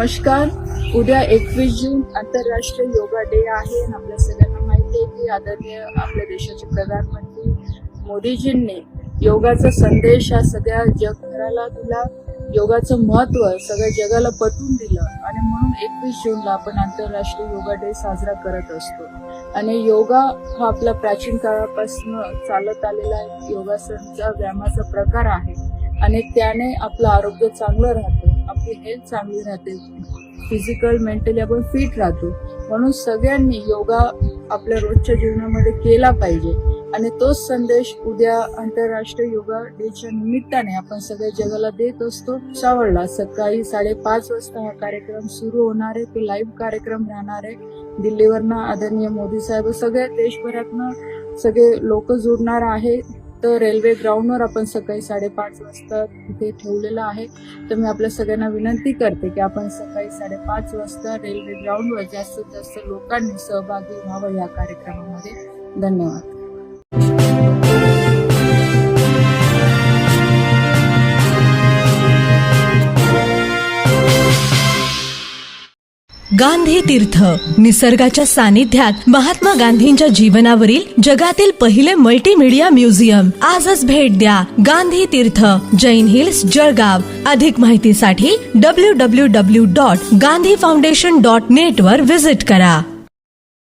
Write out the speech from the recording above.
नमस्कार. उद्या 21 जून आंतरराष्ट्रीय योगा डे आहे. आपल्या सगळ्यांना माहिती आहे की आदरणीय आपल्या देशाचे प्रधानमंत्री मोदीजींनी योगाचा संदेश हा सगळ्या जगभराला दिला. योगाचं महत्त्व सगळ्या जगाला पटवून दिलं आणि म्हणून 21 जूनला आपण आंतरराष्ट्रीय योगा डे साजरा करत असतो. आणि योगा हा आपला प्राचीन काळापासून चालत आलेला योगासनचा व्यायामाचा प्रकार आहे आणि त्याने आपलं आरोग्य चांगलं राहतं, आपली हेल्थ चांगली राहते, फिजिकल मेंटली आपण फिट राहतो. म्हणून सगळ्यांनी योगा आपल्या रोजच्या जीवनामध्ये केला पाहिजे आणि तोच संदेश उद्या आंतरराष्ट्रीय योगा डेच्या निमित्ताने आपण सगळ्या जगाला देत असतो. श्रावणला सकाळी 5:30 वाजता हा कार्यक्रम सुरू होणार आहे. तो लाईव्ह कार्यक्रम राहणार आहे. दिल्लीवरनं आदरणीय मोदी साहेब सगळ्या देशभरातनं सगळे लोक जुडणार आहे. तर रेल्वे ग्राउंडवर आपण सकाळी 5:30 वाजता तिथे ठेवलेलं आहे. तर मी आपल्या सगळ्यांना विनंती करते की आपण सकाळी 5:30 वाजता रेल्वे ग्राउंडवर जास्तीत जास्त लोकांनी सहभागी व्हावं या कार्यक्रमामध्ये. धन्यवाद. गांधी तीर्थ निसर्गाच्या सानिध्यात महात्मा गांधींच्या जीवनावरील जगातील पहिले मल्टीमीडिया म्युझियम. आजच भेट द्या. गांधी तीर्थ, जैन हिल्स, जळगाव. अधिक माहितीसाठी www.gandhifoundation.net वर व्हिजिट करा.